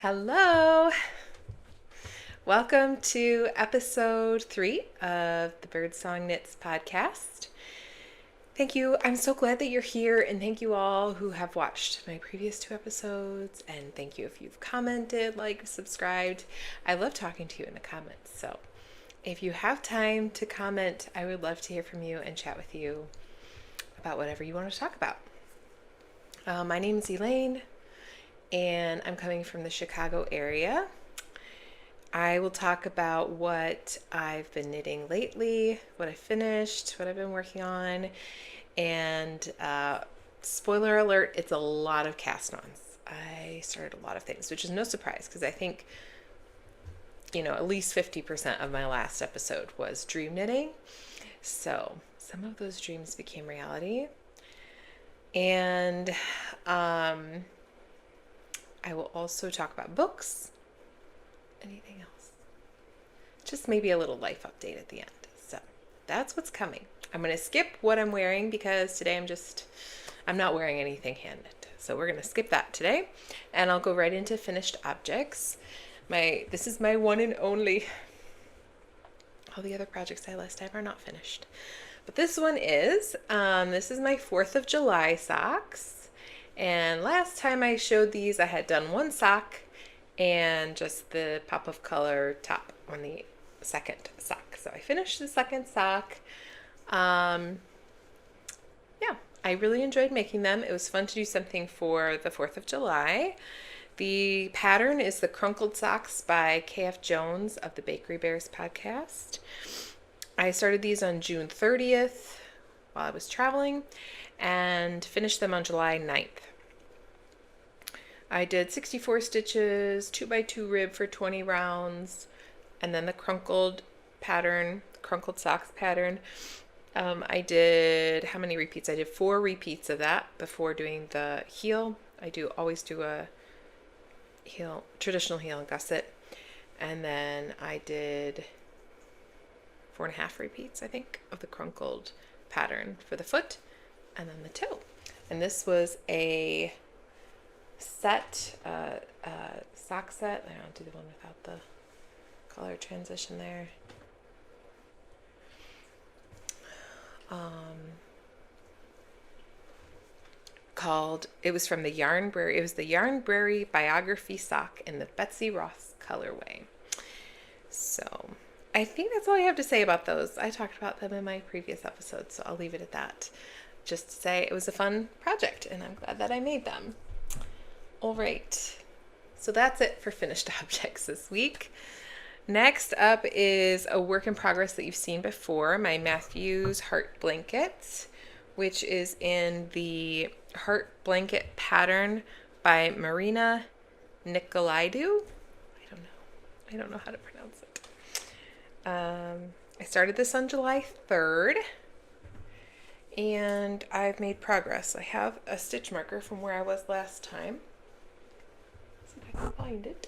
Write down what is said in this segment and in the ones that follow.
Hello! Welcome to episode 3 of the Birdsong Knits podcast. Thank you. I'm so glad that you're here, and thank you all who have watched my previous 2 episodes, and thank you if you've commented, liked, subscribed. I love talking to you in the comments, so if you have time to comment, I would love to hear from you and chat with you about whatever you want to talk about. My name is Elaine, and I'm coming from the Chicago area. I will talk about what I've been knitting lately, what I finished, what I've been working on, and spoiler alert, it's a lot of cast-ons. I started a lot of things, which is no surprise because I think, at least 50% of my last episode was dream knitting. So some of those dreams became reality. And I will also talk about books. Anything else? Just maybe a little life update at the end. So that's what's coming. I'm going to skip what I'm wearing because today I'm not wearing anything hand knit. So we're going to skip that today, and I'll go right into finished objects. This is my one and only. All the other projects I list are not finished. But this one is. This is my 4th of July socks. And last time I showed these, I had done one sock and just the pop of color top on the second sock. So I finished the second sock. Yeah, I really enjoyed making them. It was fun to do something for the 4th of July. The pattern is the Crunkled Socks by KF Jones of the Bakery Bears podcast. I started these on June 30th while I was traveling and finished them on July 9th. I did 64 stitches, 2x2 rib for 20 rounds, and then the crunkled socks pattern. I did, how many repeats? I did 4 repeats of that before doing the heel. I always do a traditional heel and gusset. And then I did 4.5 repeats, I think, of the crunkled pattern for the foot and then the toe. And this was a set, sock set. I don't do the one without the color transition there. It was from the Yarnberry. It was the Yarnberry Biography sock in the Betsy Ross colorway. So I think that's all I have to say about those. I talked about them in my previous episode, so I'll leave it at that. Just to say it was a fun project, and I'm glad that I made them. All right, so that's it for finished objects this week. Next up is a work in progress that you've seen before, my Matthews Heart Blanket, which is in the Heart Blanket pattern by Marina Nicolaidou. I don't know how to pronounce it. I started this on July 3rd, and I've made progress. I have a stitch marker from where I was last time. See if I can find it.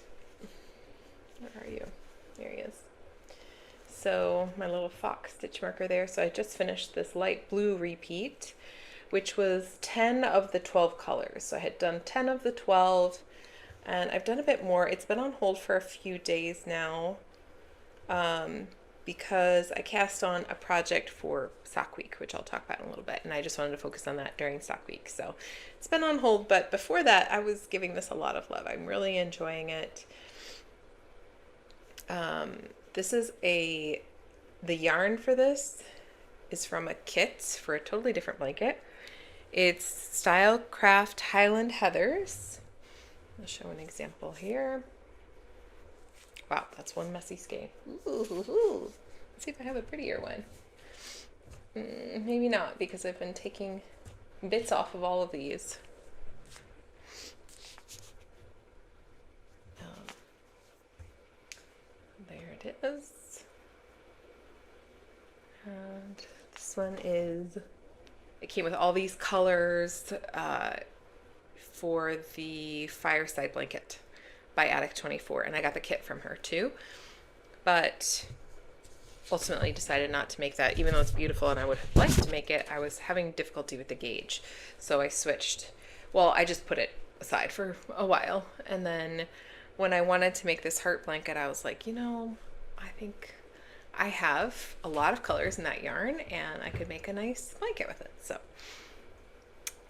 Where are you? There he is. So my little fox stitch marker there. So I just finished this light blue repeat, which was 10 of the 12 colors. So I had done 10 of the 12, and I've done a bit more. It's been on hold for a few days now because I cast on a project for Sock Week, which I'll talk about in a little bit, and I just wanted to focus on that during Sock Week. So it's been on hold, but before that, I was giving this a lot of love. I'm really enjoying it. This is the yarn for this is from a kit for a totally different blanket. It's Style Craft Highland Heathers. I'll show an example here. Wow, that's one messy skein. Ooh. Let's see if I have a prettier one. Maybe not, because I've been taking bits off of all of these. There it is. And this one it came with all these colors for the Fireside Blanket by Attic 24, and I got the kit from her too, but ultimately decided not to make that, even though it's beautiful and I would have liked to make it. I was having difficulty with the gauge, so I switched. Well, I just put it aside for a while, and then when I wanted to make this heart blanket, I was like, you know, I think I have a lot of colors in that yarn and I could make a nice blanket with it. So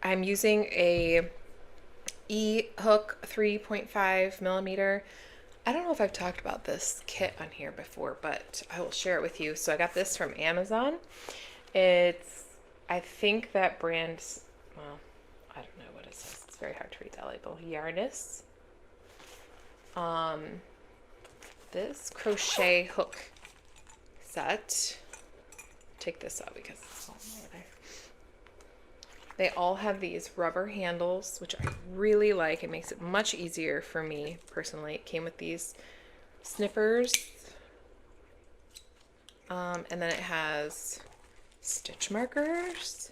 I'm using a E-hook 3.5 millimeter. I don't know if I've talked about this kit on here before, but I will share it with you. So I got this from Amazon. I think that brand's, well, I don't know what it says. It's very hard to read that label. Yarnis. This crochet hook set. Take this out because it's all there. They all have these rubber handles, which I really like. It makes it much easier for me personally. It came with these snippers. And then it has stitch markers.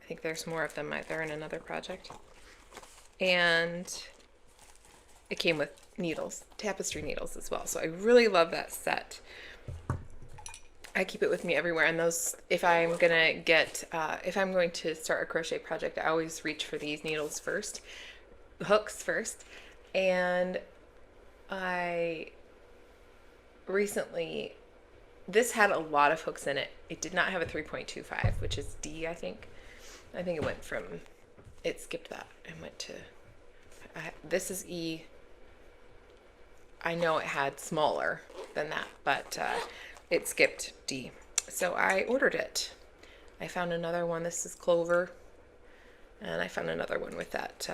I think there's more of them. They're in another project. And it came with needles, tapestry needles as well. So I really love that set. I keep it with me everywhere. And those, if I'm going to start a crochet project, I always reach for these needles first, hooks first. And I recently, this had a lot of hooks in it. It did not have a 3.25, which is D, I think. I think it went from, it skipped that and went to, this is E. I know it had smaller than that, but it skipped D. So I ordered it. I found another one. This is Clover. And I found another one with that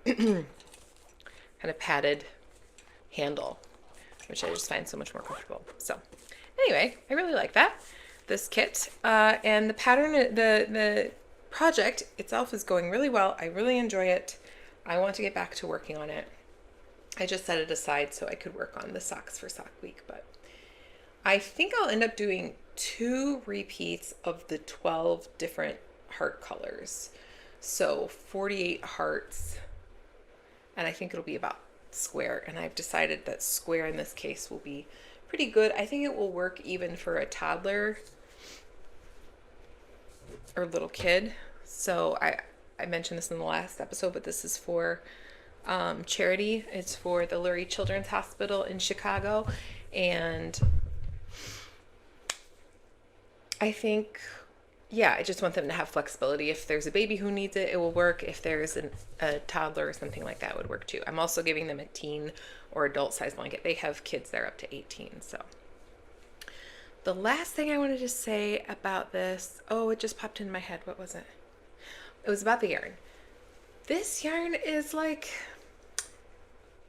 kind of padded handle, which I just find so much more comfortable. So anyway, I really like that, this kit. And the pattern, the project itself is going really well. I really enjoy it. I want to get back to working on it. I just set it aside so I could work on the socks for Sock Week, but I think I'll end up doing 2 repeats of the 12 different heart colors. So 48 hearts, and I think it'll be about square, and I've decided that square in this case will be pretty good. I think it will work even for a toddler or little kid. So I mentioned this in the last episode, but this is for charity. It's for the Lurie Children's Hospital in Chicago, and I think, yeah, I just want them to have flexibility. If there's a baby who needs it, it will work. If there's a toddler or something like that, it would work too. I'm also giving them a teen or adult size blanket. They have kids there up to 18. So the last thing I wanted to say about this, oh, it just popped in my head. What was it? It was about the yarn. This yarn is like,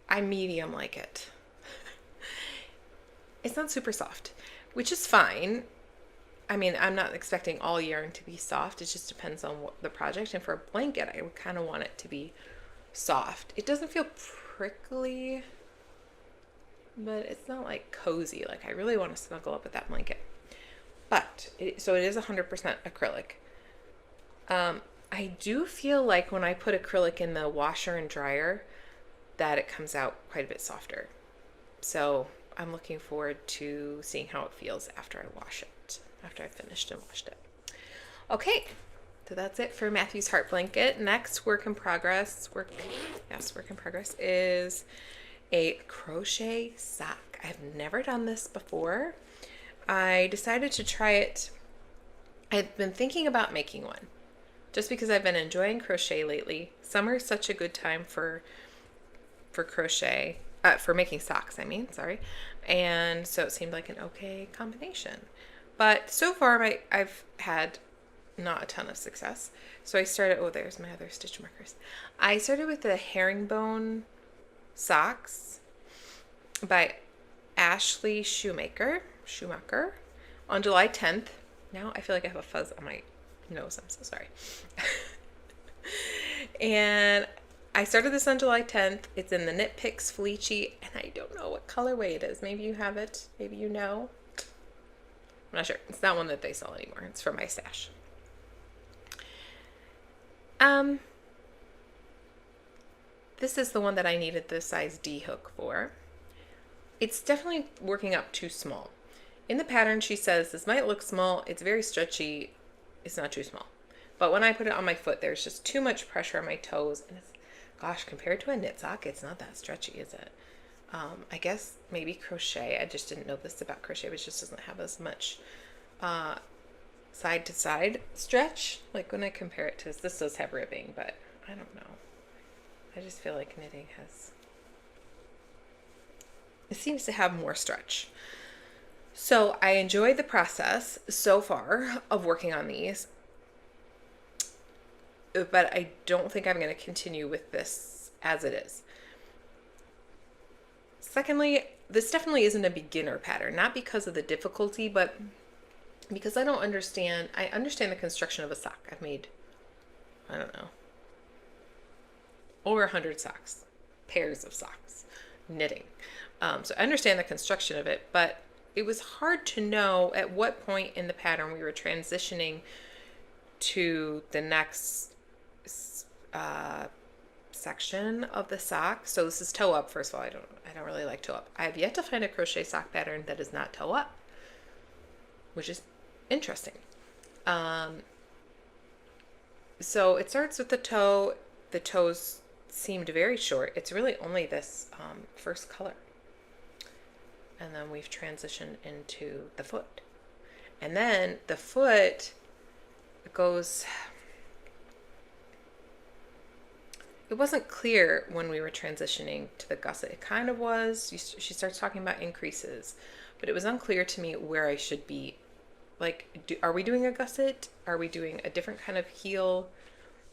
I medium like it. It's not super soft, which is fine. I mean, I'm not expecting all yarn to be soft. It just depends on what the project. And for a blanket, I would kind of want it to be soft. It doesn't feel prickly, but it's not like cozy. Like I really want to snuggle up with that blanket. But, so it is 100% acrylic. I do feel like when I put acrylic in the washer and dryer, that it comes out quite a bit softer. So I'm looking forward to seeing how it feels after I wash it, after I've finished and washed it. Okay, so that's it for Matthew's heart blanket. Next work in progress is a crochet sock. I have never done this before. I decided to try it. I've been thinking about making one just because I've been enjoying crochet lately. Summer is such a good time for crochet, for making socks, sorry. And so it seemed like an okay combination. But so far I've had not a ton of success. So I started, oh, there's my other stitch markers. I started with the herringbone socks by Ashley Schumacher on July 10th. Now I feel like I have a fuzz on my nose. I'm so sorry. And I started this on July 10th. It's in the Knit Picks Felici, and I don't know what colorway it is. Maybe you have it. Maybe you know. I'm not sure. It's not one that they sell anymore. It's from my stash. This is the one that I needed the size D hook for. It's definitely working up too small. In the pattern, she says, this might look small. It's very stretchy. It's not too small. But when I put it on my foot, there's just too much pressure on my toes. And Gosh, compared to a knit sock, it's not that stretchy, is it? I guess maybe crochet. I just didn't know this about crochet, but it just doesn't have as much side to side stretch. Like when I compare it to this does have ribbing, but I don't know. I just feel like knitting has, it seems to have more stretch. So I enjoyed the process so far of working on these, but I don't think I'm going to continue with this as it is. Secondly, this definitely isn't a beginner pattern, not because of the difficulty, but because I understand the construction of a sock. I've made, I don't know, over 100 socks, pairs of socks, knitting. So I understand the construction of it, but it was hard to know at what point in the pattern we were transitioning to the next section of the sock. So this is toe up. First of all, I don't really like toe up. I have yet to find a crochet sock pattern that is not toe up, which is interesting. So it starts with the toe. The toes seemed very short. It's really only this first color. And then we've transitioned into the foot. And then the foot goes, it wasn't clear when we were transitioning to the gusset. It kind of was. She starts talking about increases, but it was unclear to me where I should be. Like, are we doing a gusset? Are we doing a different kind of heel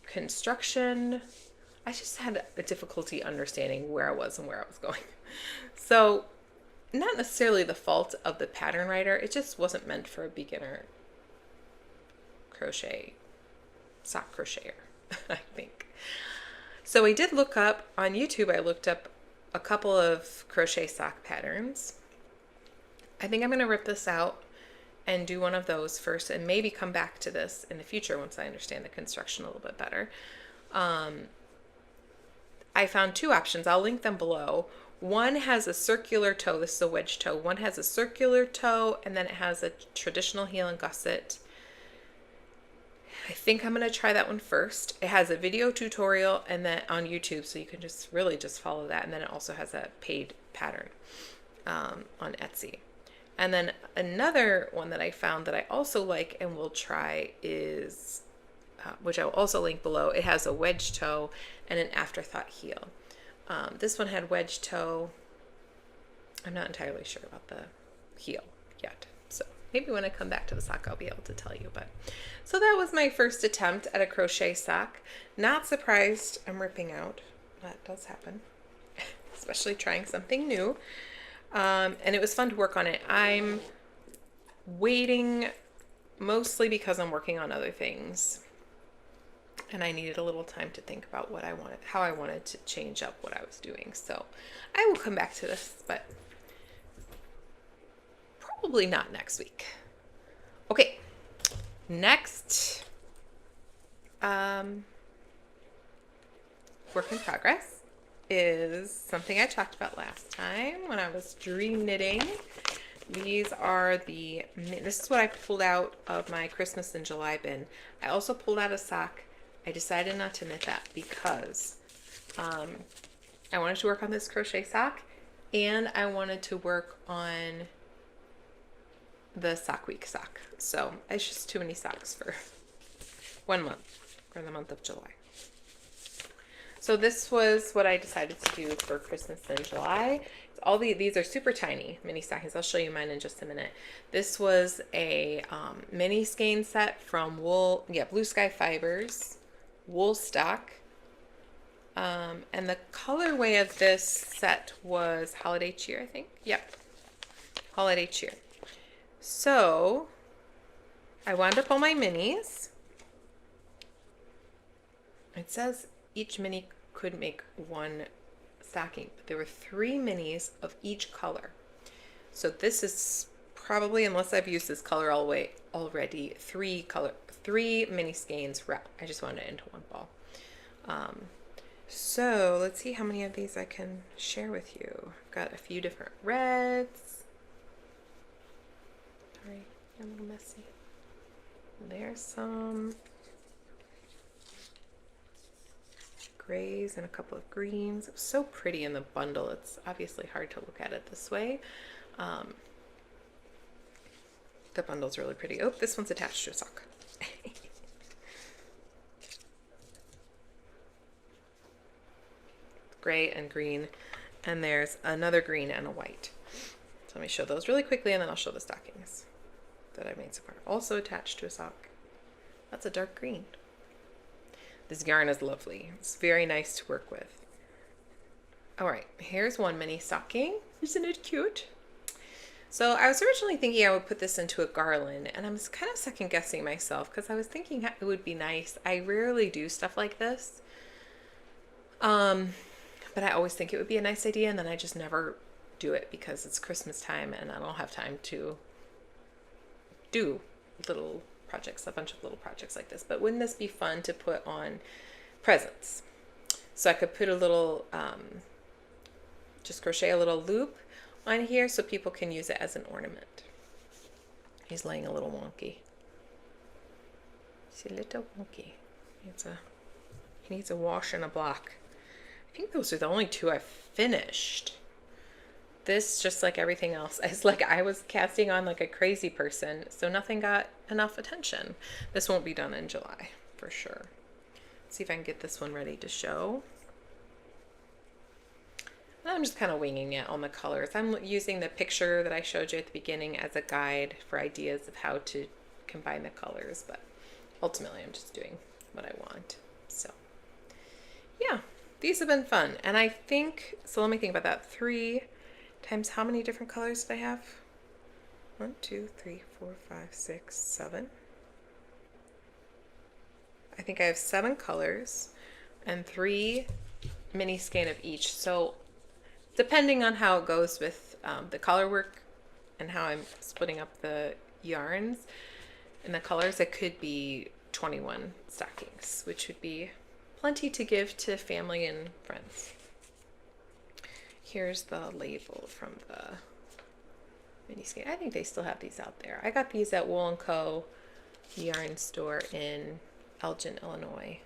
construction? I just had a difficulty understanding where I was and where I was going. So, not necessarily the fault of the pattern writer. It just wasn't meant for a beginner sock crocheter, I think. So I did look up on YouTube, I looked up a couple of crochet sock patterns. I think I'm going to rip this out and do one of those first and maybe come back to this in the future once I understand the construction a little bit better. I found two options. I'll link them below. One has a circular toe. This is a wedge toe. One has a circular toe, and then it has a traditional heel and gusset. I think I'm going to try that one first. It has a video tutorial and then on YouTube, so you can just follow that. And then it also has a paid pattern on Etsy. And then another one that I found that I also like and will try is, which I will also link below. It has a wedge toe and an afterthought heel. This one had wedge toe. I'm not entirely sure about the heel yet. So maybe when I come back to the sock, I'll be able to tell you. But so that was my first attempt at a crochet sock. Not surprised I'm ripping out. That does happen, especially trying something new. And it was fun to work on it. I'm waiting mostly because I'm working on other things. And I needed a little time to think about what I wanted, how I wanted to change up what I was doing. So I will come back to this, but probably not next week. Okay, next work in progress is something I talked about last time when I was dream knitting. These are this is what I pulled out of my Christmas in July bin. I also pulled out a sock. I decided not to knit that because I wanted to work on this crochet sock and I wanted to work on the sock week sock. So it's just too many socks for 1 month, for the month of July. So this was what I decided to do for Christmas in July. All these are super tiny mini stockings. I'll show you mine in just a minute. This was a mini skein set from Blue Sky Fibers, wool stock. And the colorway of this set was Holiday Cheer, I think. Yep, Holiday Cheer. So I wound up all my minis. It says each mini could make one stocking, but there were 3 minis of each color. So this is probably, unless I've used this color all the way already, 3 mini skeins wrapped. I just wound it into one ball. So let's see how many of these I can share with you. I've got a few different reds. Sorry, I'm a little messy. There's some grays and a couple of greens. It was so pretty in the bundle. It's obviously hard to look at it this way. The bundle's really pretty. Oh, this one's attached to a sock. Gray and green, and there's another green and a white. So let me show those really quickly, and then I'll show the stockings that I made so far. Also attached to a sock. That's a dark green. This yarn is lovely. It's very nice to work with. All right, here's one mini stocking. Isn't it cute? So I was originally thinking I would put this into a garland, and I'm kind of second guessing myself because I was thinking it would be nice. I rarely do stuff like this. But I always think it would be a nice idea, and then I just never do it because it's Christmas time and I don't have time to do little projects, a bunch of little projects like this. But wouldn't this be fun to put on presents? So I could put a little, just crochet a little loop on here so people can use it as an ornament. He's laying a little wonky. He's a little wonky. He needs a wash and a block. I think those are the only two I've finished. This, just like everything else, is like I was casting on like a crazy person, so nothing got enough attention. This won't be done in July for sure. Let's see if I can get this one ready to show. And I'm just kind of winging it on the colors. I'm using the picture that I showed you at the beginning as a guide for ideas of how to combine the colors, but ultimately I'm just doing what I want. So yeah. These have been fun, and I think, so let me think about that. 3 times how many different colors did I have? 1, 2, 3, 4, 5, 6, 7. I think I have 7 colors and 3 mini skein of each. So depending on how it goes with the color work and how I'm splitting up the yarns and the colors, it could be 21 stockings, which would be plenty to give to family and friends. Here's the label from the mini skein. I think they still have these out there. I got these at Wool & Co. yarn store in Elgin, Illinois.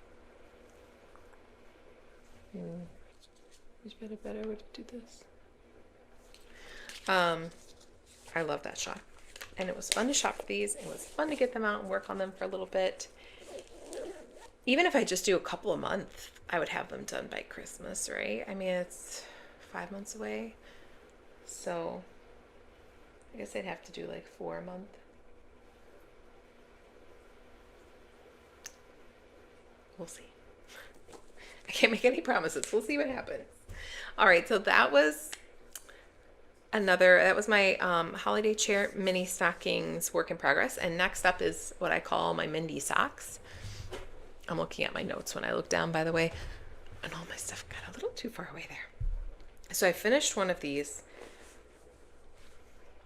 Is it a better way to do this? I love that shop. And it was fun to shop for these. It was fun to get them out and work on them for a little bit. Even if I just do a couple of months, I would have them done by Christmas, right? I mean, it's 5 months away. So I guess I'd have to do like 4 a month. We'll see. I can't make any promises. We'll see what happens. All right, so that was my holiday chair mini stockings work in progress. And next up is what I call my Mindy socks. I'm looking at my notes when I look down, by the way, and all my stuff got a little too far away there. So I finished one of these.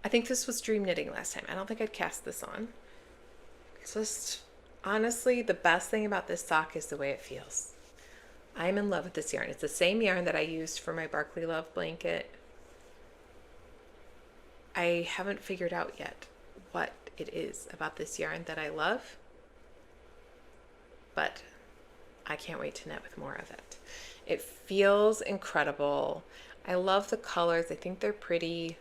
I think this was Dream Knitting last time. I don't think I'd cast this on. It's just, honestly, the best thing about this sock is the way it feels. I'm in love with this yarn. It's the same yarn that I used for my Barkley Love blanket. I haven't figured out yet what it is about this yarn that I love, but I can't wait to knit with more of it. It feels incredible. I love the colors. I think they're pretty,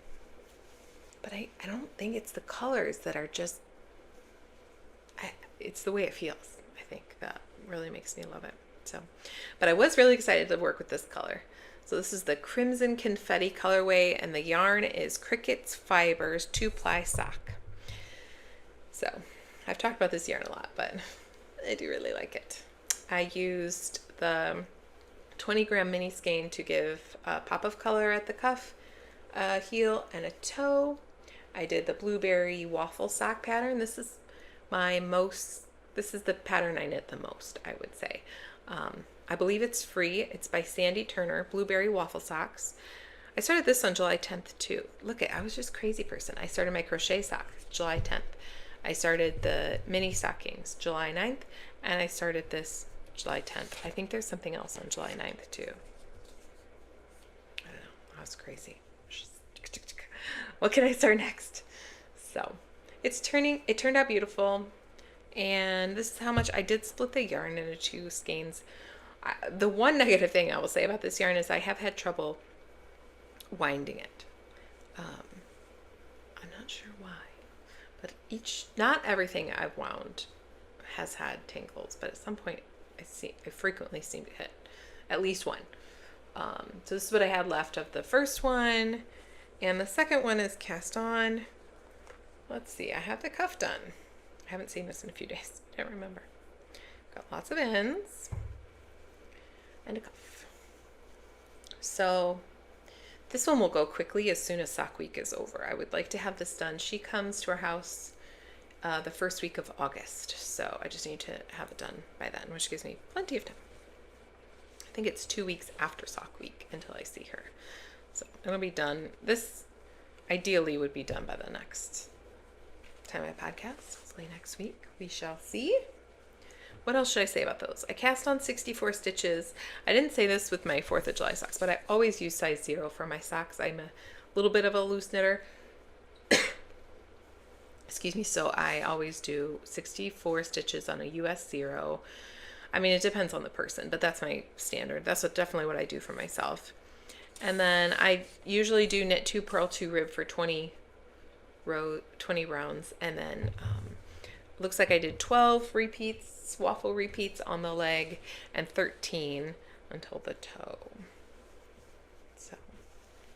but I don't think it's the colors that are just, it's the way it feels. I think that really makes me love it. So, but I was really excited to work with this color. So this is the Crimson Confetti colorway, and the yarn is Crickets Fibers 2-ply sock. So I've talked about this yarn a lot, but I do really like it. I used the 20-gram mini skein to give a pop of color at the cuff, a heel, and a toe. I did the blueberry waffle sock pattern. This is the pattern I knit the most, I would say. I believe it's free. It's by Sandy Turner, Blueberry Waffle Socks. I started this on July 10th too. Look, I was just a crazy person. I started my crochet sock July 10th. I started the mini stockings July 9th, and I started this July 10th. I think there's something else on July 9th too. I don't know. I was crazy. What can I start next? So it turned out beautiful. And this is how much I did split the yarn into 2 skeins. The one negative thing I will say about this yarn is I have had trouble winding it. I'm not sure why, but not everything I've wound has had tangles, but at some point I frequently seem to hit at least one. So this is what I had left of the first one, and the second one is cast on. Let's see, I have the cuff done. I haven't seen this in a few days. I don't remember. Got lots of ends and a cuff. So this one will go quickly as soon as sock week is over. I would like to have this done. She comes to our house the first week of August, so I just need to have it done by then, which gives me plenty of time. I think it's 2 weeks after sock week until I see her. So it'll be done. This ideally would be done by the next time I podcast, hopefully next week. We shall see. What else should I say about those? I cast on 64 stitches. I didn't say this with my 4th of July socks, but I always use size 0 for my socks. I'm a little bit of a loose knitter. Excuse me. So I always do 64 stitches on a US 0. I mean, it depends on the person, but that's my standard. That's definitely what I do for myself. And then I usually do knit 2, purl 2, rib for 20 rounds. And then looks like I did 12 repeats, waffle repeats on the leg, and 13 until the toe.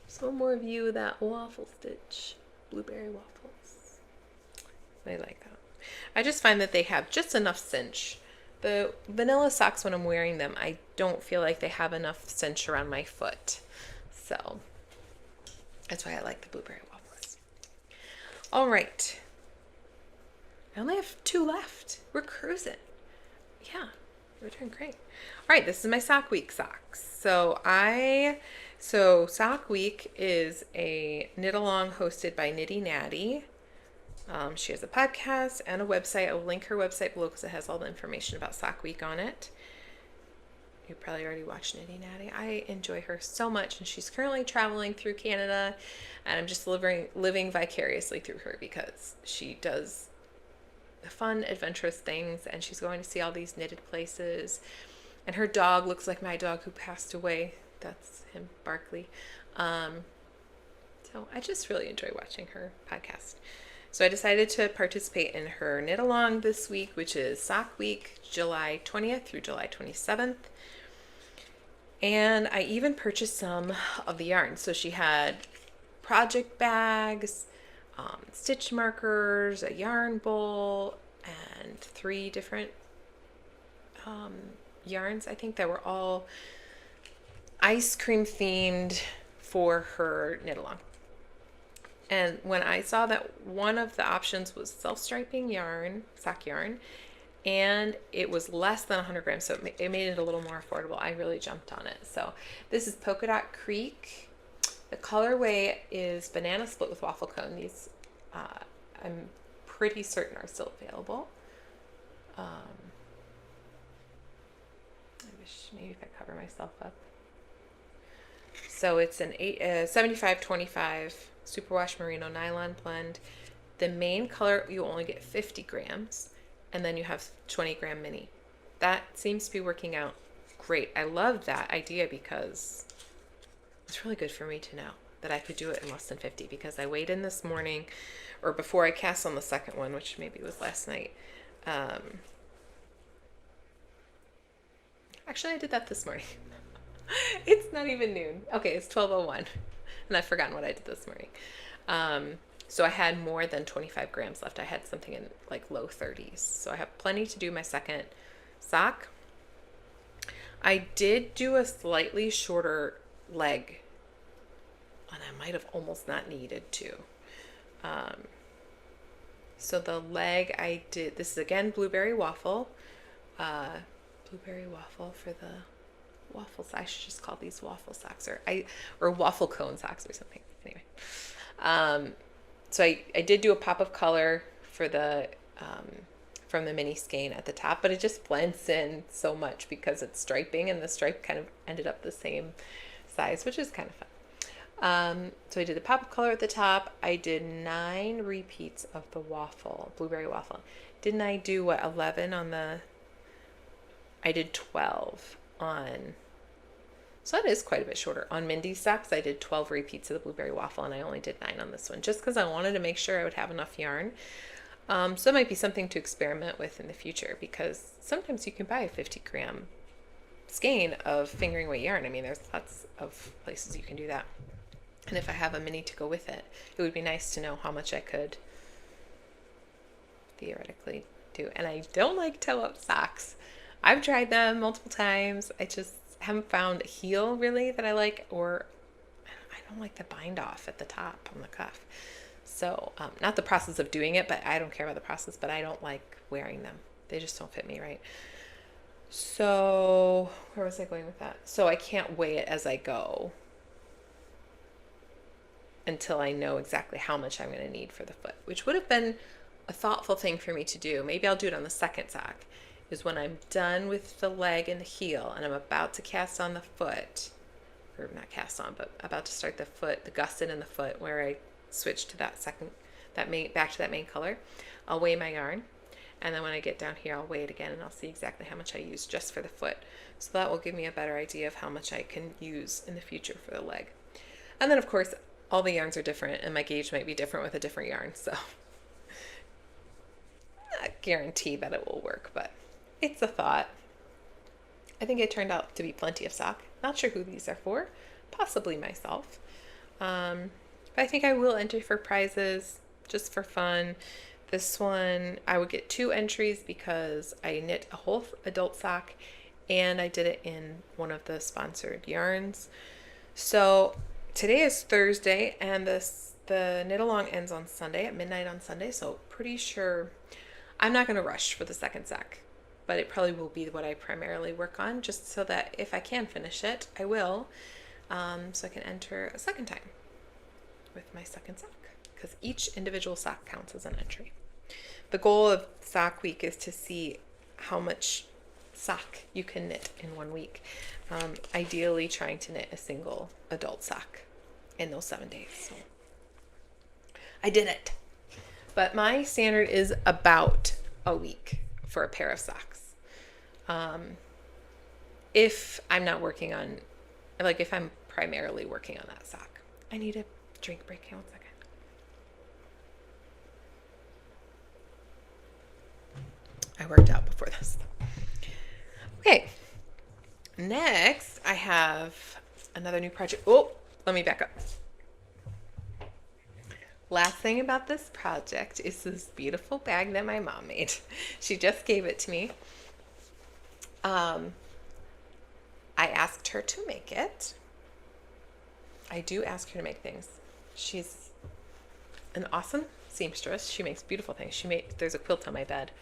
So more view of that waffle stitch, blueberry waffles. I like that. I just find that they have just enough cinch. The vanilla socks, when I'm wearing them, I don't feel like they have enough cinch around my foot. So that's why I like the blueberry waffles. All right. I only have 2 left. We're cruising. Yeah, we're doing great. All right, this is my sock week socks. So sock week is a knit along hosted by Nitty Natty. She has a podcast and a website. I will link her website below because it has all the information about sock week on it. You probably already watched Nitty Natty. I enjoy her so much, and she's currently traveling through Canada, and I'm just living vicariously through her because she does fun, adventurous things, and she's going to see all these knitted places. And her dog looks like my dog who passed away. That's him, Barkley. So I just really enjoy watching her podcast. So I decided to participate in her knit along this week, which is sock week, July 20th through July 27th. And I even purchased some of the yarn. So she had project bags, stitch markers, a yarn bowl, and 3 different yarns, I think, that were all ice cream themed for her knit along. And when I saw that one of the options was self-striping yarn, sock yarn, and it was less than 100 grams, so it made it a little more affordable, I really jumped on it. So this is Polka Dot Creek. The colorway is Banana Split with Waffle Cone. These I'm pretty certain are still available. I wish maybe if I cover myself up. So it's an 75-25 superwash merino nylon blend. The main color, you only get 50 grams, and then you have 20 gram mini. That seems to be working out great. I love that idea because it's really good for me to know that I could do it in less than 50, because I weighed in this morning, or before I cast on the second one, which maybe was last night. Actually, I did that this morning. It's not even noon. Okay, it's 12:01, and I've forgotten what I did this morning. So I had more than 25 grams left. I had something in like low 30s. So I have plenty to do my second sock. I did do a slightly shorter leg, and I might have almost not needed to. So the leg I did, this is again Blueberry Waffle. Blueberry Waffle for the waffle socks. I should just call these waffle socks, or waffle cone socks or something. Anyway, so I did do a pop of color for the from the mini skein at the top, but it just blends in so much because it's striping, and the stripe kind of ended up the same size, which is kind of fun. So I did the pop of color at the top. I did 9 repeats of the waffle, blueberry waffle. Didn't I do 11 on the? I did 12 on, so that is quite a bit shorter. On Mindy's socks, I did 12 repeats of the blueberry waffle, and I only did 9 on this one, just because I wanted to make sure I would have enough yarn. So that might be something to experiment with in the future, because sometimes you can buy a 50-gram skein of fingering weight yarn. I mean, there's lots of places you can do that. And if I have a mini to go with it, it would be nice to know how much I could theoretically do. And I don't like toe-up socks. I've tried them multiple times. I just haven't found a heel really that I like, or I don't like the bind off at the top on the cuff. So not the process of doing it, but I don't care about the process, but I don't like wearing them. They just don't fit me right. So where was I going with that? So I can't weigh it as I go until I know exactly how much I'm going to need for the foot, which would have been a thoughtful thing for me to do. Maybe I'll do it on the second sock, is when I'm done with the leg and the heel and I'm about to cast on the foot, or not cast on, but about to start the foot, the gusset in the foot, where I switch to back to that main color. I'll weigh my yarn, and then when I get down here, I'll weigh it again, and I'll see exactly how much I use just for the foot. So that will give me a better idea of how much I can use in the future for the leg. And then of course, all the yarns are different, and my gauge might be different with a different yarn, so I not guarantee that it will work, but it's a thought. I think it turned out to be plenty of sock. Not sure who these are for, possibly myself. But I think I will enter for prizes just for fun. This one, I would get 2 entries because I knit a whole adult sock and I did it in one of the sponsored yarns. So today is Thursday, and the knit along ends on Sunday at midnight on Sunday. So pretty sure I'm not going to rush for the second sock, but it probably will be what I primarily work on, just so that if I can finish it, I will, so I can enter a second time with my second sock, because each individual sock counts as an entry. The goal of sock week is to see how much sock you can knit in 1 week. Ideally trying to knit a single adult sock in those 7 days. So I did it. But my standard is about a week for a pair of socks. If I'm not working on, like if I'm primarily working on that sock. I need a drink break. Hang on 1 second. I worked out before this. Okay. Next, I have another new project. Oh, let me back up. Last thing about this project is this beautiful bag that my mom made. She just gave it to me. I asked her to make it. I do ask her to make things. She's an awesome seamstress. She makes beautiful things. There's a quilt on my bed.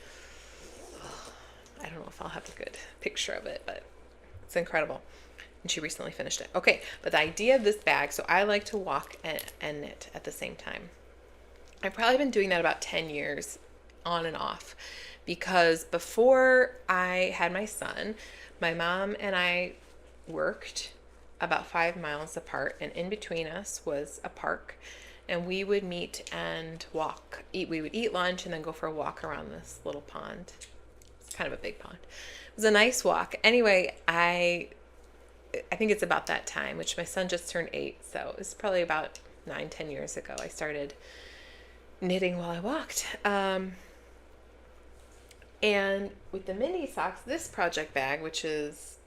I don't know if I'll have a good picture of it, but it's incredible. And she recently finished it. Okay, but the idea of this bag, so I like to walk and knit at the same time. I've probably been doing that about 10 years on and off, because before I had my son, my mom and I worked about 5 miles apart, and in between us was a park, and we would meet and walk. We would eat lunch and then go for a walk around this little pond. It's kind of a big pond. It was a nice walk. Anyway, I think it's about that time, which my son just turned 8, so it's probably about 9-10 years ago I started knitting while I walked. And with the mini socks, this project bag, which is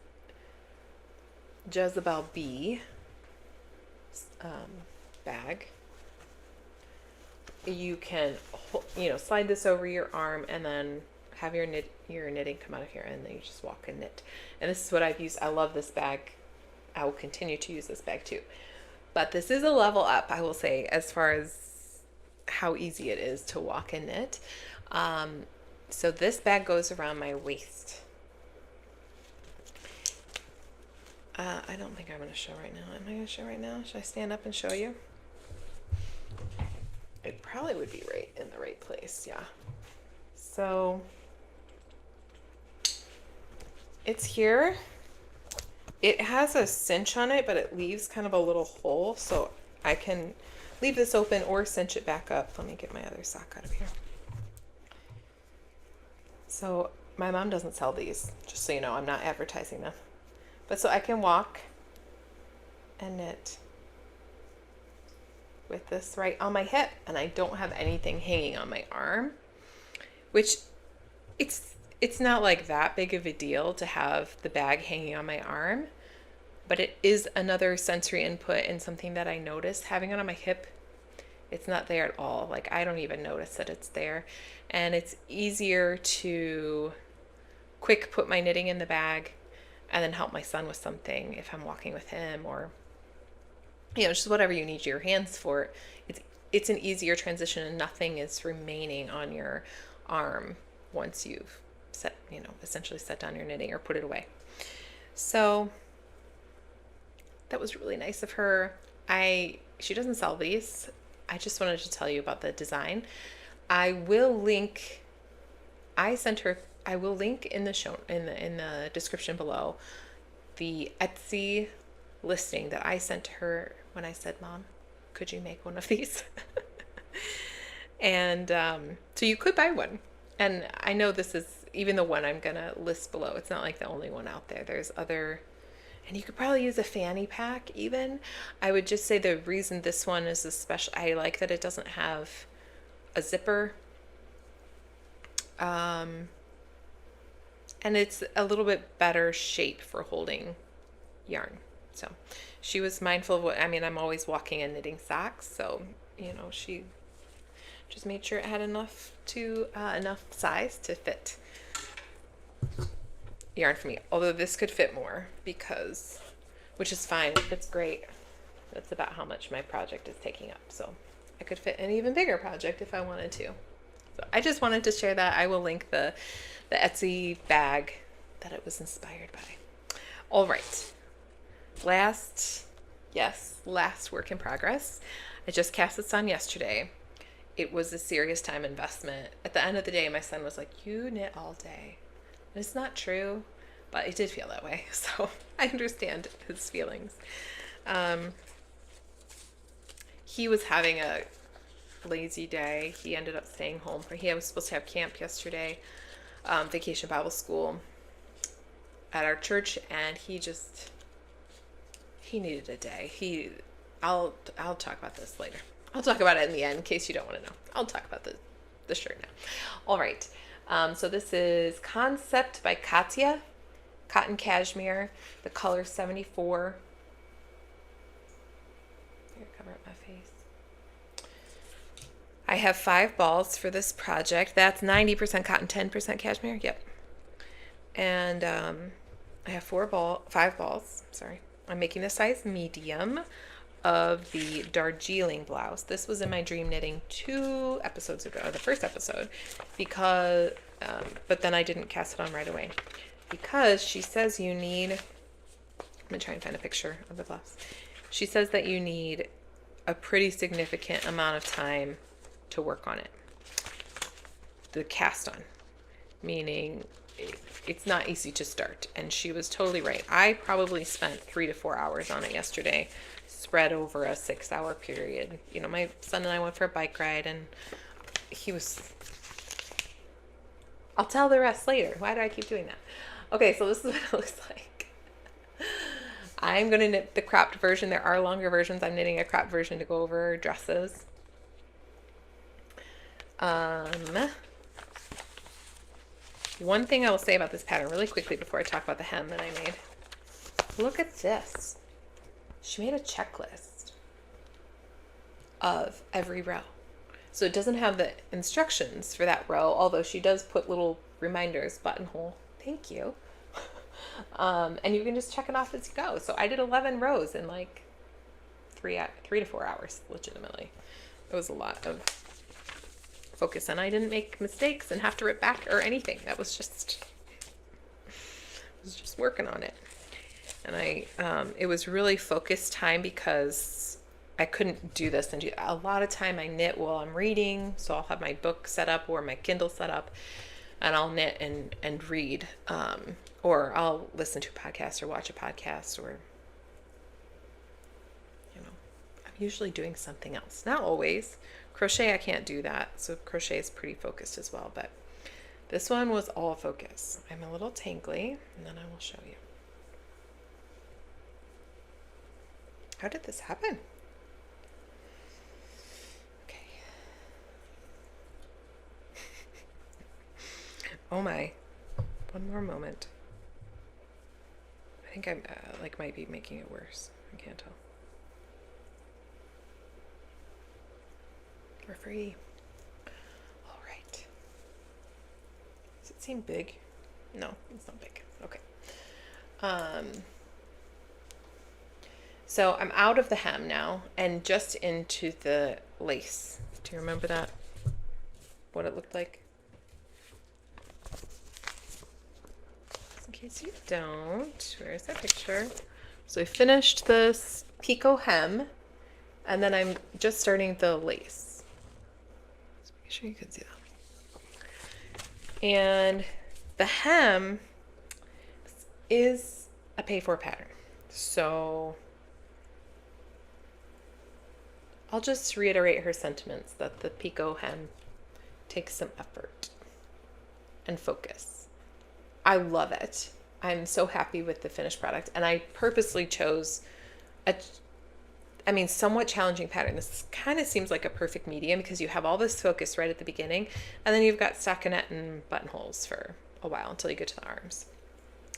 Jezebel bag, you can slide this over your arm and then have your knitting come out of here, and then you just walk and knit. And this is what I've used. I love this bag. I will continue to use this bag too. But this is a level up, I will say, as far as how easy it is to walk and knit. So this bag goes around my waist. I don't think I'm going to show right now. Am I going to show right now? Should I stand up and show you? It probably would be right in the right place, yeah. So it's here. It has a cinch on it, but it leaves kind of a little hole, so I can leave this open or cinch it back up. Let me get my other sock out of here. So my mom doesn't sell these, just so you know. I'm not advertising them. But so I can walk and knit with this right on my hip, and I don't have anything hanging on my arm, which it's not like that big of a deal to have the bag hanging on my arm, but it is another sensory input and something that I notice having it on my hip. It's not there at all. Like, I don't even notice that it's there. And it's easier to quick put my knitting in the bag and then help my son with something if I'm walking with him, or just whatever you need your hands for. It's an easier transition, and nothing is remaining on your arm once you've set, essentially set down your knitting or put it away. So that was really nice of her. She doesn't sell these. I just wanted to tell you about the design. I will link in the show, in the description below, the Etsy listing that I sent to her when I said, Mom, could you make one of these? And so you could buy one. And I know this is even the one I'm gonna list below. It's not like the only one out there. There's other, and you could probably use a fanny pack even. I would just say the reason this one is special, I like that it doesn't have a zipper. And it's a little bit better shape for holding yarn. So she was mindful of what, I'm always walking and knitting socks. So, she just made sure it had enough size to fit yarn for me. Although this could fit more which is fine. It's great. That's about how much my project is taking up. So I could fit an even bigger project if I wanted to. So I just wanted to share that. I will link the Etsy bag that it was inspired by. All right. Last work in progress. I just cast this on yesterday. It was a serious time investment. At the end of the day, my son was like, you knit all day. And it's not true, but it did feel that way. So I understand his feelings. He was having a lazy day. He ended up staying home. He was supposed to have camp yesterday, Vacation Bible School at our church, and he needed a day. I'll talk about this later. I'll talk about it in the end in case you don't want to know. I'll talk about the shirt now. All right. So this is Concept by Katya, cotton cashmere, the color 74. Here, cover up my face. I have 5 balls for this project. That's 90% cotton, 10% cashmere. Yep. And I have 5 balls. Sorry. I'm making the size medium of the Darjeeling blouse. This was in my dream knitting 2 episodes ago, the first episode, because, but then I didn't cast it on right away because she says you need, I'm gonna try and find a picture of the blouse. She says that you need a pretty significant amount of time to work on it. The cast on, meaning it's not easy to start. And she was totally right. I probably spent 3 to 4 hours on it yesterday, spread over a 6-hour period. My son and I went for a bike ride, and I'll tell the rest later. Why do I keep doing that? Okay, so this is what it looks like. I'm going to knit the cropped version. There are longer versions. I'm knitting a cropped version to go over dresses. One thing I will say about this pattern really quickly before I talk about the hem that I made. Look at this. She made a checklist of every row. So it doesn't have the instructions for that row, although she does put little reminders, buttonhole, thank you. And you can just check it off as you go. So I did 11 rows in like 3 to 4 hours, legitimately. It was a lot of focus, and I didn't make mistakes and have to rip back or anything. That was just working on it. And it was really focused time because I couldn't do this and do a lot of time. I knit while I'm reading, so I'll have my book set up or my Kindle set up, and I'll knit and read, or I'll listen to a podcast or watch a podcast, or I'm usually doing something else. Not always. Crochet, I can't do that, so crochet is pretty focused as well, but this one was all focus. I'm a little tangly, and then I will show you. How did this happen? Okay. Oh my. One more moment. I think I'm like might be making it worse. I can't tell. We're free. All right. Does it seem big? No, it's not big. Okay. So I'm out of the hem now and just into the lace. Do you remember that? What it looked like? In case you don't, where's that picture? So I finished this picot hem and then I'm just starting the lace. So make sure you can see that. And the hem is a pay-for pattern. So I'll just reiterate her sentiments that the picot hem takes some effort and focus. I love it. I'm so happy with the finished product, and I purposely chose somewhat challenging pattern. This kind of seems like a perfect medium because you have all this focus right at the beginning, and then you've got stockinette and buttonholes for a while until you get to the arms.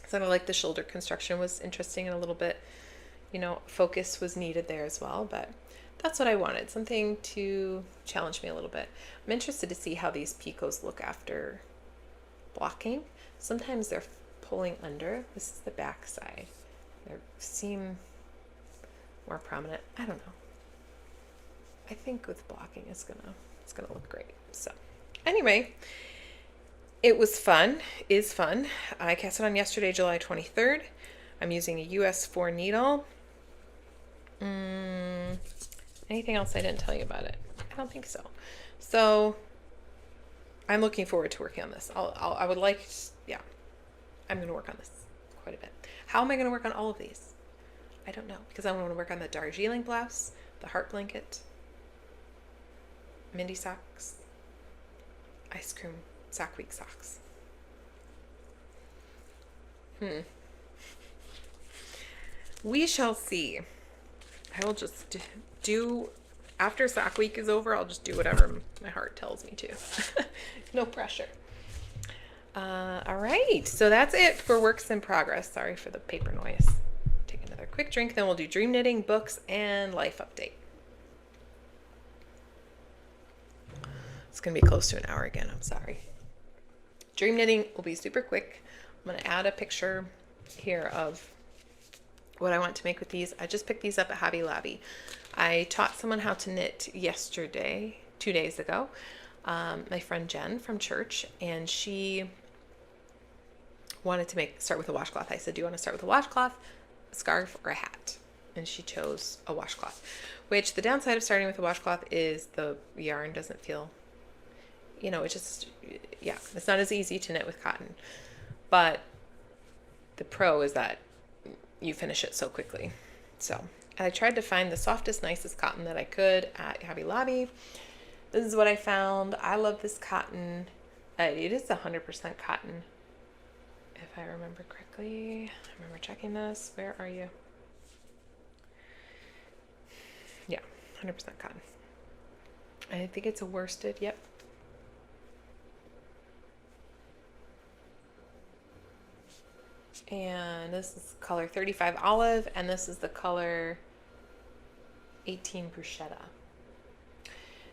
So I like the shoulder construction was interesting and a little bit, focus was needed there as well, but that's what I wanted, something to challenge me a little bit. I'm interested to see how these picots look after blocking. Sometimes they're pulling under. This is the back side. They seem more prominent. I don't know. I think with blocking it's gonna look great. So anyway, it was fun, is fun. I cast it on yesterday, July 23rd. I'm using a US 4 needle. Anything else I didn't tell you about it? I don't think so. So I'm looking forward to working on this. I'm going to work on this quite a bit. How am I going to work on all of these? I don't know, because I want to work on the Darjeeling blouse, the heart blanket, Mindy socks, ice cream sock week socks. We shall see. I will just do, after sock week is over, I'll just do whatever my heart tells me to. No pressure. All right, so that's it for works in progress. Sorry for the paper noise. Take another quick drink, then we'll do dream knitting, books, and life update. It's gonna be close to an hour again, I'm sorry. Dream knitting will be super quick. I'm gonna add a picture here of what I want to make with these. I just picked these up at Hobby Lobby. I taught someone how to knit yesterday, 2 days ago, my friend Jen from church, and she wanted to start with a washcloth. I said, do you want to start with a washcloth, a scarf, or a hat? And she chose a washcloth, which the downside of starting with a washcloth is the yarn doesn't feel, it's not as easy to knit with cotton. But the pro is that you finish it so quickly. So I tried to find the softest, nicest cotton that I could at Hobby Lobby. This is what I found. I love this cotton. It is 100% cotton, if I remember correctly. I remember checking this. Where are you? Yeah, 100% cotton. I think it's a worsted. Yep. And this is color 35 olive, and this is the color 18 bruschetta.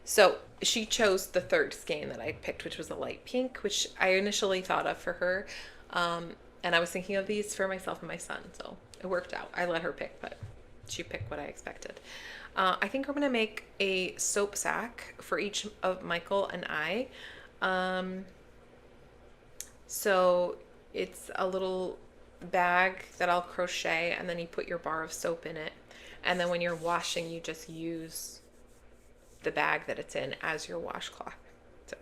So she chose the third skein that I picked, which was a light pink, which I initially thought of for her. And I was thinking of these for myself and my son, so it worked out. I let her pick, but she picked what I expected. I think we're going to make a soap sack for each of Michael and I. So it's a little bag that I'll crochet, and then you put your bar of soap in it, and then when you're washing you just use the bag that it's in as your washcloth. So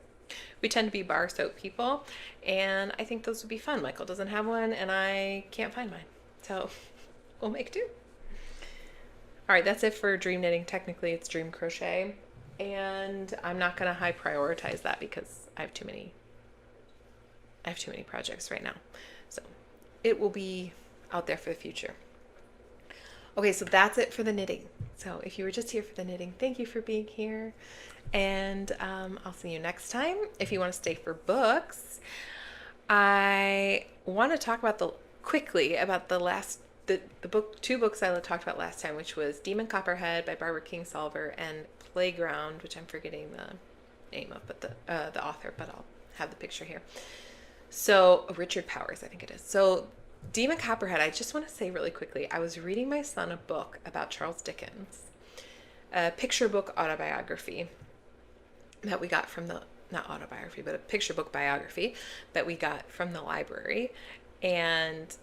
we tend to be bar soap people, and I think those would be fun. Michael doesn't have one and I can't find mine, so we'll make do. All right, that's it for dream knitting. Technically it's dream crochet, and I'm not going to high prioritize that because I have too many projects right now. So it will be out there for the future. Okay, so that's it for the knitting. So if you were just here for the knitting, thank you for being here. And I'll see you next time. If you want to stay for books, I want to talk about quickly about the book, two books I talked about last time, which was Demon Copperhead by Barbara Kingsolver and Playground, which I'm forgetting the name of, but the author, but I'll have the picture here. So Richard Powers, I think it is. So Demon Copperhead, I just want to say really quickly, I was reading my son a book about Charles Dickens, a picture book autobiography that we got from not autobiography, but a picture book biography that we got from the library. And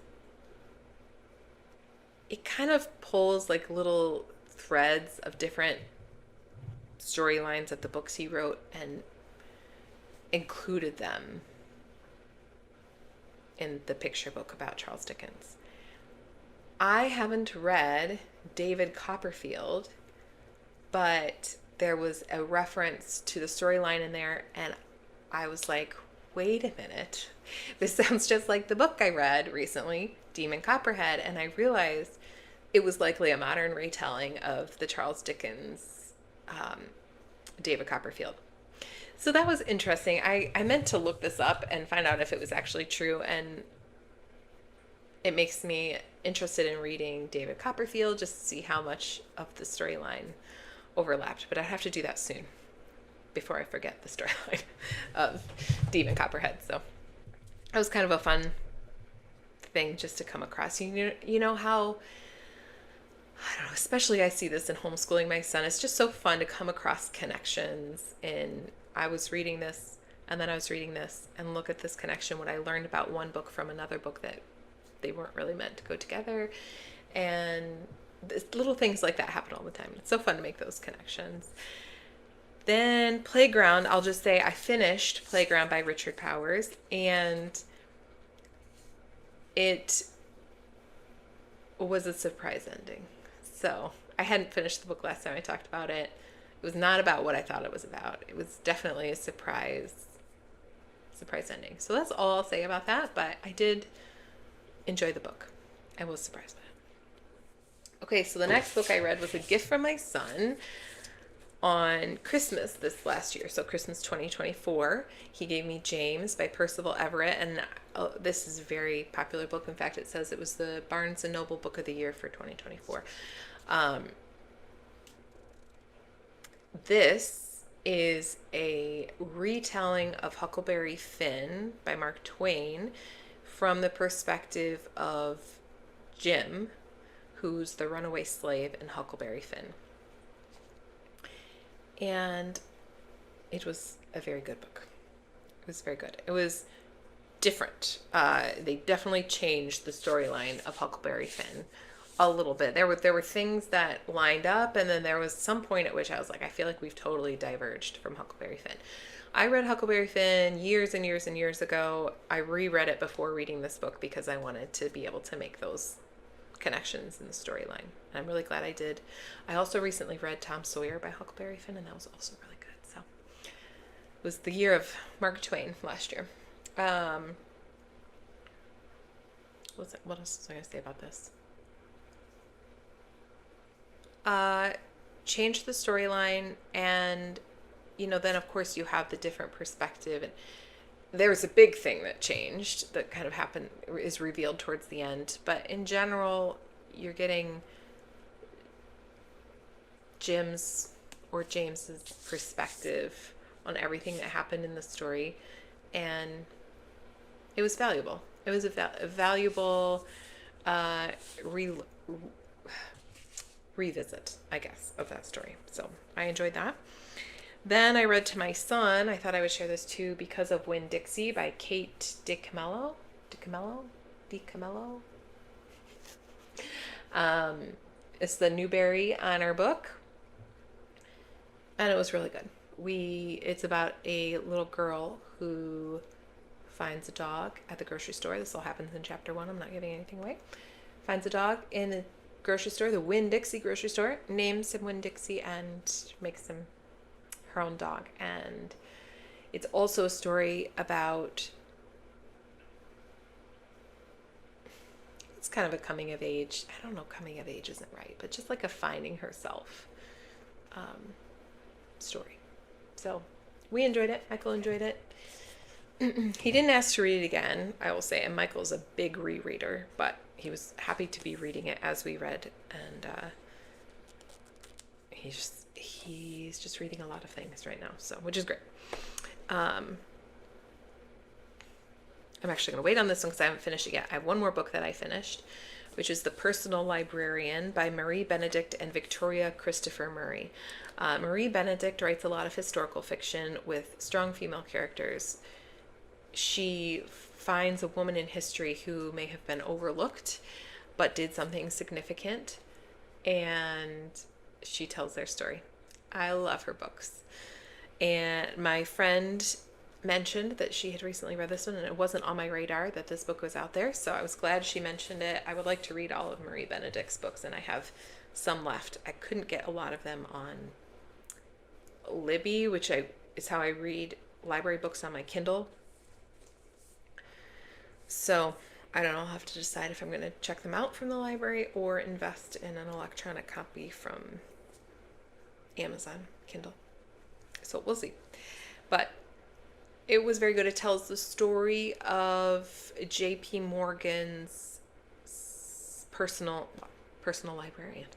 it kind of pulls like little threads of different storylines of the books he wrote and included them in the picture book about Charles Dickens. I haven't read David Copperfield, but there was a reference to the storyline in there, and I was like, wait a minute. This sounds just like the book I read recently, Demon Copperhead, and I realized it was likely a modern retelling of the Charles Dickens David Copperfield. So that was interesting. I meant to look this up and find out if it was actually true, and it makes me interested in reading David Copperfield just to see how much of the storyline overlapped. But I have to do that soon before I forget the storyline of Demon Copperhead. So that was kind of a fun thing just to come across. You know how, I don't know, especially I see this in homeschooling my son. It's just so fun to come across connections in, I was reading this and then I was reading this and look at this connection, what I learned about one book from another book that they weren't really meant to go together. And little things like that happen all the time. It's so fun to make those connections. Then Playground, I'll just say I finished Playground by Richard Powers, and it was a surprise ending. So I hadn't finished the book last time I talked about it. It was not about what I thought it was about. It was definitely a surprise ending. So that's all I'll say about that, but I did enjoy the book. I was surprised by it. Okay, so the next book I read was a gift from my son on Christmas this last year. So Christmas 2024. He gave me James by Percival Everett, and this is a very popular book. In fact, it says it was the Barnes & Noble Book of the Year for 2024. This is a retelling of Huckleberry Finn by Mark Twain from the perspective of Jim, who's the runaway slave in Huckleberry Finn. And it was a very good book. It was very good. It was different. They definitely changed the storyline of Huckleberry Finn a little bit. There were things that lined up, and then there was some point at which I was like, I feel like we've totally diverged from Huckleberry Finn. I read Huckleberry Finn years and years and years ago. I reread it before reading this book because I wanted to be able to make those connections in the storyline. And I'm really glad I did. I also recently read Tom Sawyer by Huckleberry Finn, and that was also really good. So it was the year of Mark Twain last year. What else was I going to say about this? Change the storyline, and then of course you have the different perspective, and there was a big thing that changed that kind of happened, is revealed towards the end. But in general, you're getting James's perspective on everything that happened in the story, and it was valuable. It was a valuable revisit, I guess, of that story. So I enjoyed that. Then I read to my son, I thought I would share this too, Because of Winn-Dixie by Kate DiCamillo. It's the Newbery Honor book, and it was really good. It's about a little girl who finds a dog at the grocery store. This all happens in chapter 1. I'm not giving anything away. Finds a dog in the grocery store, the Winn-Dixie grocery store, names him Winn-Dixie, and makes him her own dog. And it's also a story about, just kind of a coming of age. I don't know, coming of age isn't right, but just like a finding herself story. So we enjoyed it. Michael enjoyed it. He didn't ask to read it again, I will say, and Michael's a big rereader, but he was happy to be reading it as we read, and he's just reading a lot of things right now, so which is great. I'm actually going to wait on this one because I haven't finished it yet. I have one more book that I finished, which is The Personal Librarian by Marie Benedict and Victoria Christopher Murray. Marie Benedict writes a lot of historical fiction with strong female characters. She finds a woman in history who may have been overlooked but did something significant, and she tells their story. I love her books. And my friend mentioned that she had recently read this one, and it wasn't on my radar that this book was out there, so I was glad she mentioned it. I would like to read all of Marie Benedict's books, and I have some left. I couldn't get a lot of them on Libby, which is how I read library books on my Kindle. So I don't know, I'll have to decide if I'm going to check them out from the library or invest in an electronic copy from Amazon Kindle. So we'll see. But it was very good. It tells the story of J.P. Morgan's personal librarian.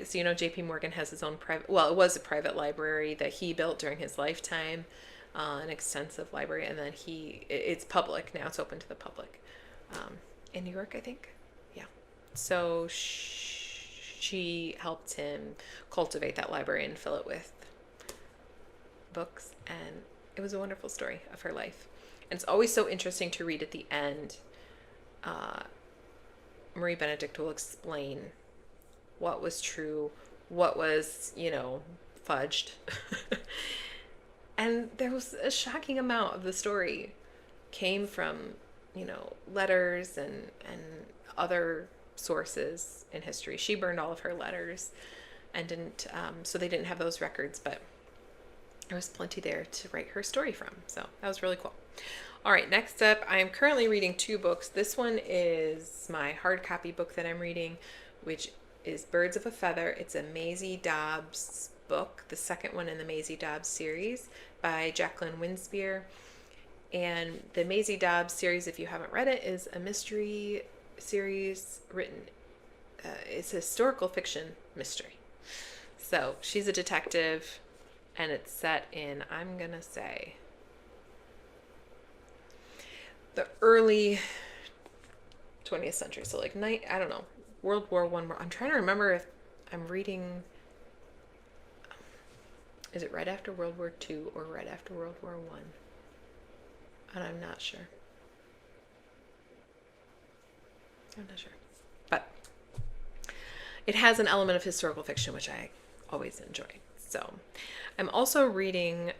So, you know, J.P. Morgan has his own it was a private library that he built during his lifetime, an extensive library, and then it's public now. It's open to the public in New York, I think. Yeah. So she helped him cultivate that library and fill it with books, and it was a wonderful story of her life. And it's always so interesting to read at the end. Marie Benedict will explain what was true, what was, fudged. And there was a shocking amount of the story came from, letters and other sources in history. She burned all of her letters and didn't, so they didn't have those records, but there was plenty there to write her story from. So that was really cool. All right, next up, I am currently reading 2 books. This one is my hard copy book that I'm reading, which is Birds of a Feather. It's a Maisie Dobbs book, the second one in the Maisie Dobbs series by Jacqueline Winspear. And the Maisie Dobbs series, if you haven't read it, is a mystery series written, it's a historical fiction mystery. So she's a detective, and it's set in, I'm going to say, the early 20th century. So like I don't know, World War I. I'm trying to remember if I'm reading, is it right after World War II or right after World War I? And I'm not sure. But it has an element of historical fiction, which I always enjoy. So I'm also reading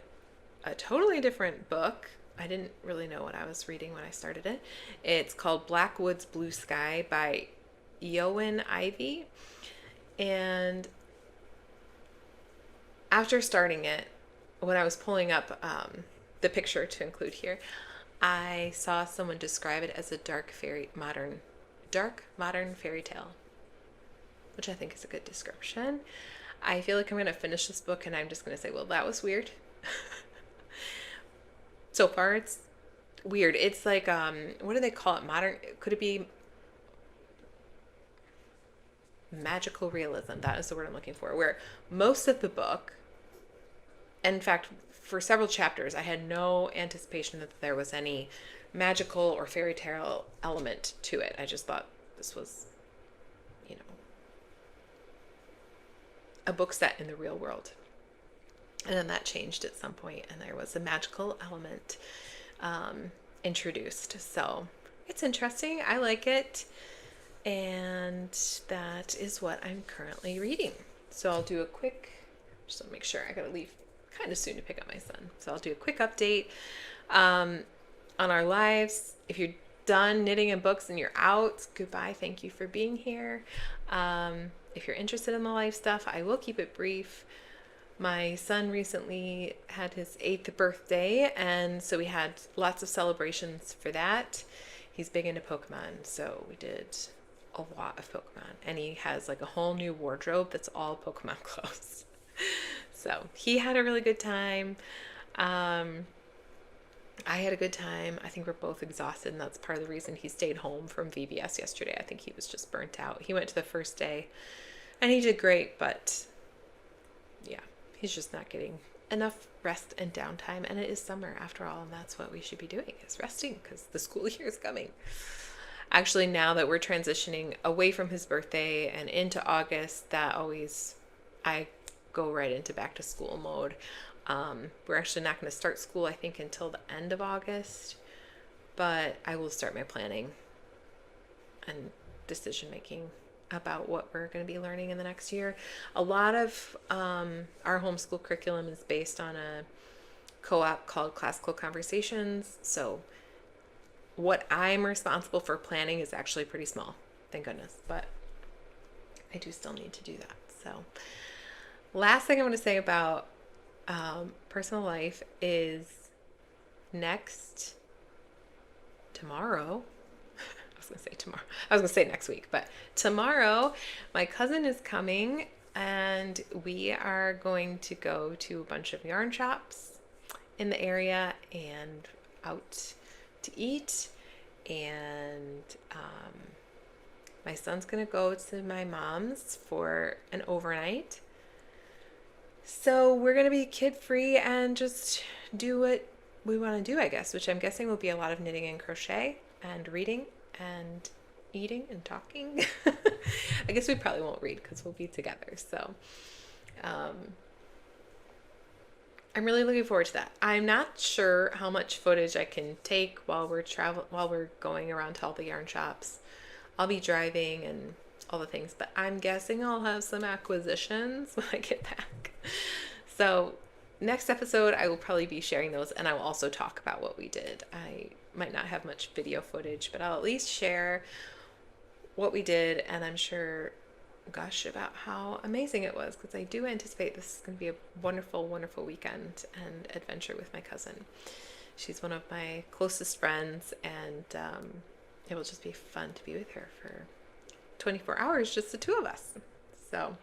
a totally different book. I didn't really know what I was reading when I started it. It's called Blackwood's Blue Sky by Eowyn Ivey. And after starting it, when I was pulling up the picture to include here, I saw someone describe it as a dark modern fairy tale, which I think is a good description. I feel like I'm going to finish this book and I'm just going to say, well, that was weird. So far, it's weird. It's like, what do they call it? Modern, could it be magical realism? That is the word I'm looking for. Where most of the book, in fact, for several chapters, I had no anticipation that there was any magical or fairy tale element to it. I just thought this was, a book set in the real world. And then that changed at some point, and there was a magical element introduced. So it's interesting. I like it. And that is what I'm currently reading. So I'll do a quick, just to make sure, I gotta leave kind of soon to pick up my son. So I'll do a quick update on our lives. If you're done knitting and books and you're out, goodbye. Thank you for being here. If you're interested in the life stuff, I will keep it brief. My son recently had his 8th birthday, and so we had lots of celebrations for that. He's big into Pokemon, so we did a lot of Pokemon. And he has like a whole new wardrobe that's all Pokemon clothes. So he had a really good time. I had a good time. I think we're both exhausted, and that's part of the reason he stayed home from VBS yesterday. I think he was just burnt out. He went to the first day, and he did great, but yeah, he's just not getting enough rest and downtime. And it is summer after all, and that's what we should be doing, is resting, because the school year is coming. Actually, now that we're transitioning away from his birthday and into August, I go right into back to school mode. We're actually not going to start school, I think, until the end of August, but I will start my planning and decision making about what we're going to be learning in the next year. A lot of our homeschool curriculum is based on a co-op called Classical Conversations, so what I'm responsible for planning is actually pretty small, thank goodness, but I do still need to do that. So last thing I want to say about personal life is tomorrow. I was going to say next week, but tomorrow my cousin is coming and we are going to go to a bunch of yarn shops in the area and out to eat. And my son's going to go to my mom's for an overnight. So we're going to be kid-free and just do what we want to do, I guess, which I'm guessing will be a lot of knitting and crochet and reading and eating and talking. I guess we probably won't read because we'll be together. So I'm really looking forward to that. I'm not sure how much footage I can take while we're going around to all the yarn shops. I'll be driving and all the things, but I'm guessing I'll have some acquisitions when I get back. So next episode, I will probably be sharing those, and I will also talk about what we did. I might not have much video footage, but I'll at least share what we did, and I'm sure gush about how amazing it was, because I do anticipate this is going to be a wonderful, wonderful weekend and adventure with my cousin. She's one of my closest friends, and it will just be fun to be with her for 24 hours, just the two of us. So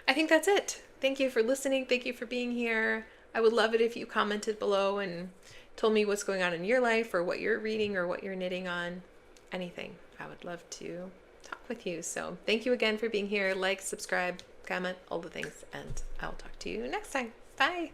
I think that's it. Thank you for listening. Thank you for being here. I would love it if you commented below and told me what's going on in your life, or what you're reading, or what you're knitting on. Anything. I would love to talk with you. So thank you again for being here. Like, subscribe, comment, all the things, and I'll talk to you next time. Bye.